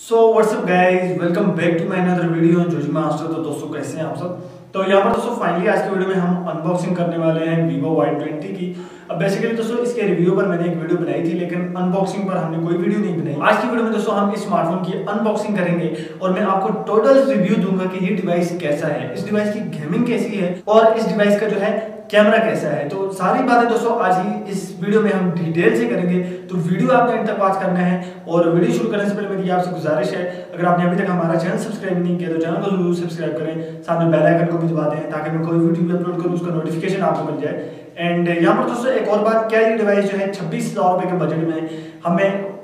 So what's up guys, welcome back to my another video Joji master. तो दोस्तों कैसे हैं आप सब। तो यहाँ पर दोस्तों फाइनली आज की वीडियो में हम अनबॉक्सिंग करने वाले हैं Vivo Y20 की। अब बेसिकली दोस्तों इसके रिव्यू पर मैंने एक वीडियो बनाई थी, लेकिन अनबॉक्सिंग पर हमने कोई वीडियो नहीं बनाई। आज की वीडियो में दोस्तों हम इस स्मार्टफोन की अनबॉक्सिंग करेंगे और मैं आपको टोटल रिव्यू दूंगा कि ये डिवाइस कैसा है, इस डिवाइस की गेमिंग कैसी है और इस डिवाइस का जो है कैमरा कैसा है। तो सारी बातें दोस्तों आज ही इस वीडियो में हम डिटेल से करेंगे, तो वीडियो आपने अंत तक वॉच करना है। और वीडियो शुरू करने से पहले मेरी आपसे गुजारिश है, अगर आपने अभी तक हमारा चैनल सब्सक्राइब नहीं किया तो चैनल को जरूर सब्सक्राइब करें, साथ में बेल आइकन को भी दबा दें ताकि मैं कोई वीडियो भी अपलोड करूं उसका नोटिफिकेशन आपको मिल जाए। एंड यहाँ पर दोस्तों एक और बात, क्या ये डिवाइस जो है 26,000 रुपए के बजट में हमें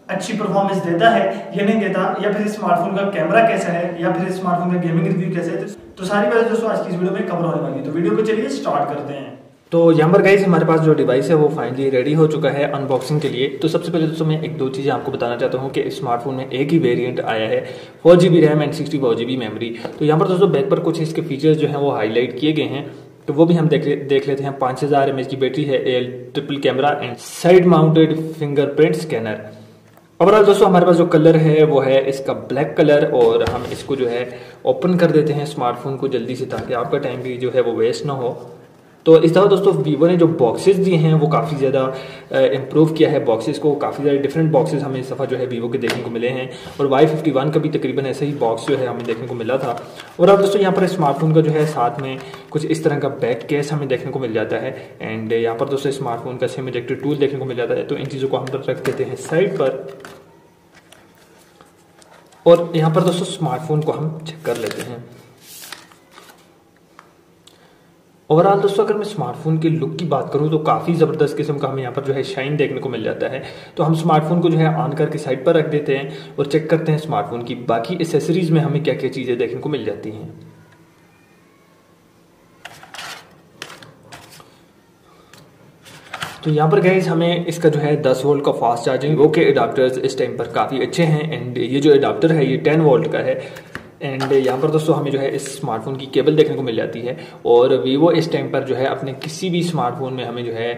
अच्छी परफॉर्मेंस देता है या नहीं देता, या फिर स्मार्टफोन का कैमरा कैसा है, या फिर स्मार्टफोन का गेमिंग रिव्यू कैसा है। तो सारी बातें दोस्तों आज की इस वीडियो में कवर होने वाली है, तो वीडियो को चलिए स्टार्ट करते हैं। तो यहाँ पर गाइस हमारे पास जो डिवाइस है वो फाइनली रेडी हो चुका है अनबॉक्सिंग के लिए। तो सबसे पहले दोस्तों मैं एक दो चीज़ें आपको बताना चाहता हूँ कि स्मार्टफोन में एक ही वेरिएंट आया है, 4GB RAM and 64GB memory. तो यहाँ पर दोस्तों बैक पर कुछ इसके फीचर्स जो हैं वो हाईलाइट किए गए हैं, तो वो भी हम देख लेते हैं। 5000 mAh की बैटरी है, triple camera and side mounted fingerprint scanner. Overall दोस्तों हमारे पास जो कलर है वो है इसका ब्लैक कलर, और हम इसको जो है ओपन कर देते हैं स्मार्टफोन को जल्दी से, ताकि आपका टाइम भी जो है वो वेस्ट ना हो। तो इस तरह दोस्तों वीवो ने जो बॉक्सेस दिए हैं वो काफ़ी ज़्यादा इम्प्रूव किया है बॉक्सेस को। काफ़ी ज़्यादा डिफरेंट बॉक्सेस हमें इस दफ़ा जो है वीवो के देखने को मिले हैं, और Y51 का भी तकरीबन ऐसा ही बॉक्स जो है हमें देखने को मिला था। और अब दोस्तों यहाँ पर स्मार्टफोन का जो है साथ में कुछ इस तरह का बैक केस हमें देखने को मिल जाता है। एंड यहाँ पर दोस्तों स्मार्टफोन का सिम इजेक्टर टूल देखने को मिल जाता है। तो इन चीज़ों को हम रख देते हैं साइड पर, और यहाँ पर दोस्तों स्मार्टफोन को हम चेक कर लेते हैं। ओवरऑल दोस्तों अगर मैं स्मार्टफोन के लुक की बात करूं तो काफ़ी ज़बरदस्त किस्म का हमें यहाँ पर जो है शाइन देखने को मिल जाता है। तो हम स्मार्टफोन को जो है ऑन करके साइड पर रख देते हैं और चेक करते हैं स्मार्टफोन की बाकी एसेसरीज में हमें क्या क्या चीज़ें देखने को मिल जाती हैं। तो यहाँ पर गाइस हमें इसका जो है 10 वोल्ट का फास्ट चार्जिंग वो के अडाप्टर्स इस टाइम पर काफ़ी अच्छे हैं। एंड ये जो अडाप्टर है ये 10 वोल्ट का है। एंड यहाँ पर दोस्तों हमें जो है इस स्मार्टफोन की केबल देखने को मिल जाती है, और वीवो इस टाइम पर जो है अपने किसी भी स्मार्टफोन में हमें जो है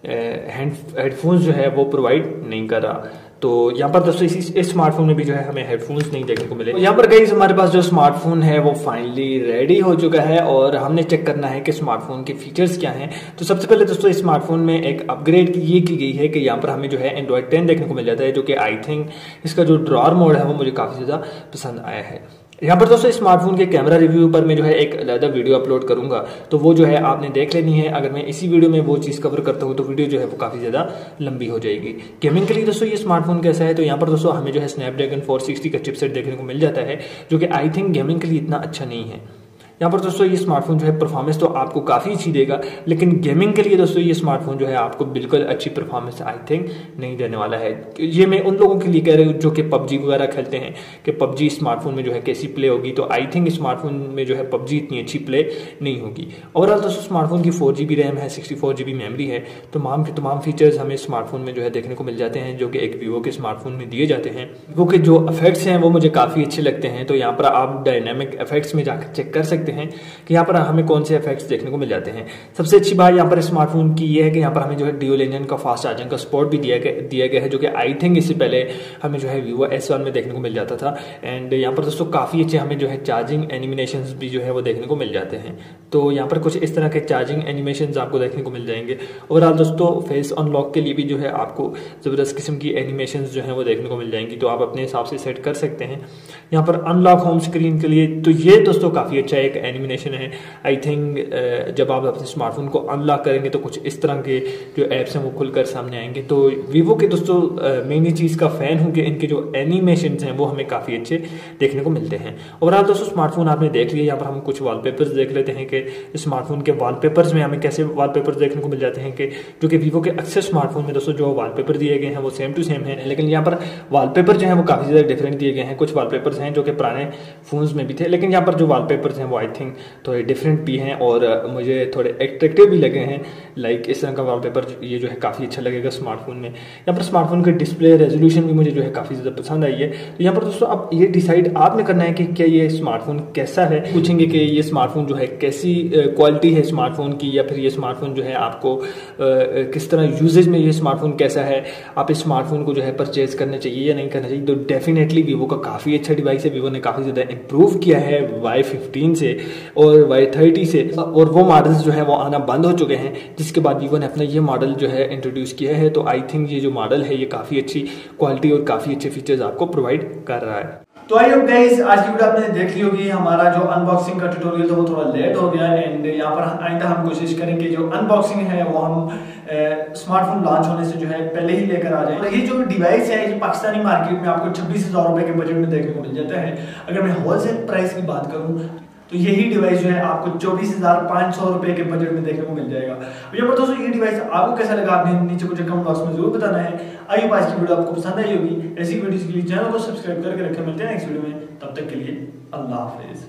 हेडफोन्स जो है वो प्रोवाइड नहीं कर रहा। तो यहाँ पर दोस्तों इस स्मार्टफोन में भी जो है हमें हेडफोन्स नहीं देखने को मिले। यहाँ पर गाइस हमारे पास जो स्मार्टफोन है वो फाइनली रेडी हो चुका है, और हमने चेक करना है कि स्मार्टफोन के फीचर्स क्या हैं। तो सबसे पहले दोस्तों इस स्मार्टफोन में एक अपग्रेड ये की गई है कि यहाँ पर हमें जो है एंड्रॉइड 10 देखने को मिल जाता है, जो कि आई थिंक इसका जो ड्रॉअर मोड है वो मुझे काफ़ी ज़्यादा पसंद आया है। यहाँ पर दोस्तों स्मार्टफोन के कैमरा रिव्यू पर मैं जो है एक अलग वीडियो अपलोड करूंगा, तो वो जो है आपने देख लेनी है। अगर मैं इसी वीडियो में वो चीज़ कवर करता हूँ तो वीडियो जो है वो काफ़ी ज़्यादा लंबी हो जाएगी। गेमिंग के लिए दोस्तों ये स्मार्टफोन कैसा है, तो यहाँ पर दोस्तों हमें जो है स्नैपड्रैगन 460 का चिपसेट देखने को मिल जाता है, जो कि आई थिंक गेमिंग के लिए इतना अच्छा नहीं है। यहाँ पर दोस्तों ये स्मार्टफोन जो है परफॉर्मेंस तो आपको काफ़ी अच्छी देगा, लेकिन गेमिंग के लिए दोस्तों ये स्मार्टफोन जो है आपको बिल्कुल अच्छी परफॉर्मेंस आई थिंक नहीं देने वाला है। ये मैं उन लोगों के लिए कह रहा हूँ जो कि पबजी वगैरह खेलते हैं कि पबजी स्मार्टफोन में जो है कैसी प्ले होगी, तो आई थिंक स्मार्टफोन में जो है पबजी इतनी अच्छी प्ले नहीं होगी। ओवरऑल दोस्तों स्मार्टफोन की 4GB रैम है, 64GB मेमोरी है, तमाम फीचर्स हमें स्मार्टफोन में जो है देखने को मिल जाते हैं, जो कि एक वीवो के स्मार्टफोन में दिए जाते हैं। वीवो के जो इफेक्ट्स हैं वो मुझे काफ़ी अच्छे लगते हैं। तो यहाँ पर आप डायनामिक इफेक्ट्स में जाकर चेक कर सकते हैं कि यहाँ पर हमें कौन से इफेक्ट्स देखने को मिल जाते हैं। सबसे अच्छी बात यहाँ पर स्मार्टफोन की ये है कि यहाँ पर हमें जो है ड्यूल इंजन का फास्ट चार्जिंग का सपोर्ट भी दिया गया है, जो कि आई थिंक इससे पहले हमें जो है वीवो S1 में देखने को मिल जाता था। एंड यहाँ पर दोस्तों काफ़ी अच्छे हमें जो है चार्जिंग एनिमेशंस भी जो है वो देखने को मिल जाते हैं। तो यहाँ पर कुछ इस तरह के चार्जिंग एनिमेशंस आपको देखने को मिल जाएंगे। ओवरऑल दोस्तों फेस अनलॉक के लिए भी जो है आपको ज़बरदस्त किस्म की एनिमेशंस जो है वो देखने को मिल जाएंगी, तो आप अपने हिसाब से सेट कर सकते हैं। यहाँ पर अनलॉक होम स्क्रीन के लिए तो ये दोस्तों काफ़ी अच्छा एक एनिमेशन है। आई थिंक जब आप अपने स्मार्टफोन को अनलॉक करेंगे तो कुछ इस तरह के जो ऐप्स हैं वो खुलकर सामने आएंगे। तो वीवो के दोस्तों मैं इस चीज़ का फ़ैन हूँ कि इनके जो एनिमेशंस हैं वो हमें काफ़ी अच्छे देखने को मिलते हैं। ओवरऑल दोस्तों स्मार्टफोन आपने देख लिया। यहाँ पर हम कुछ वॉलपेपर्स देख लेते हैं कि स्मार्टफोन के वॉलपेपर्स में हमें कैसे वॉलपेपर्स देखने को मिल जाते हैं, कि जो कि वीवो के अक्सर स्मार्टफोन में दोस्तों जो वॉलपेपर दिए गए हैं वो सेम टू सेम है, लेकिन यहाँ पर वॉलपेपर जो है वो काफ़ी ज़्यादा डिफरेंट दिए गए हैं। कुछ वॉलपेपर्स हैं जो कि पुराने फोन्स में भी थे, लेकिन यहाँ पर जो वॉलपेपर्स हैं वो आई थिंक थोड़े डिफरेंट भी हैं और मुझे थोड़े एट्रैक्टिव भी लगे हैं। लाइक इस तरह का वॉलपेपर ये जो है काफ़ी अच्छा लगेगा स्मार्टफोन में। यहाँ पर स्मार्टफोन का डिस्प्ले रेजोल्यूशन भी मुझे जो है काफ़ी ज़्यादा पसंद आई है। तो यहाँ पर दोस्तों अब ये डिसाइड आपने करना है कि क्या ये स्मार्टफोन कैसा है। पूछेंगे कि ये स्मार्टफोन जो है कैसी क्वालिटी है स्मार्टफोन की, या फिर ये स्मार्टफोन जो है आपको किस तरह यूजेज में ये स्मार्टफोन कैसा है, आप इस स्मार्टफोन को जो है परचेज करना चाहिए या नहीं करना चाहिए। तो डेफिनेटली वीवो का काफ़ी अच्छा डिवाइस है। वीवो ने काफ़ी ज़्यादा इंप्रूव किया है Y15 से और Y30 से, और वो मॉडल्स जो है वो आना बंद हो चुके हैं, जिसके बाद वीवो ने अपना ये मॉडल जो है इंट्रोड्यूस किया है। तो आई थिंक ये जो मॉडल है ये काफ़ी अच्छी क्वालिटी और काफ़ी अच्छे फीचर्स आपको प्रोवाइड कर रहा है। तो आई होप गाइस आज की वीडियो आपने देख ली होगी। हमारा जो अनबॉक्सिंग का ट्यूटोरियल था वो थोड़ा लेट हो गया एंड यहाँ पर आइंदा हम कोशिश करेंगे जो अनबॉक्सिंग है वो हम स्मार्टफोन लॉन्च होने से जो है पहले ही लेकर आ जाए। और ये जो डिवाइस है ये पाकिस्तानी मार्केट में आपको 26,000 रुपए के बजट में देखने को मिल जाता है। अगर मैं होलसेल प्राइस की बात करूँ तो यही डिवाइस जो है आपको 24,500 रुपए के बजट में देखने को मिल जाएगा। यहाँ पर दोस्तों ये डिवाइस आपको कैसा लगा आपने नीचे कुछ कमेंट बॉक्स में जरूर बताना है। आई आज की वीडियो आपको पसंद आई होगी। ऐसी वीडियोस के लिए चैनल को सब्सक्राइब करके रखें। मिलते हैं नेक्स्ट वीडियो में, तब तक के लिए अल्लाह हाफिज।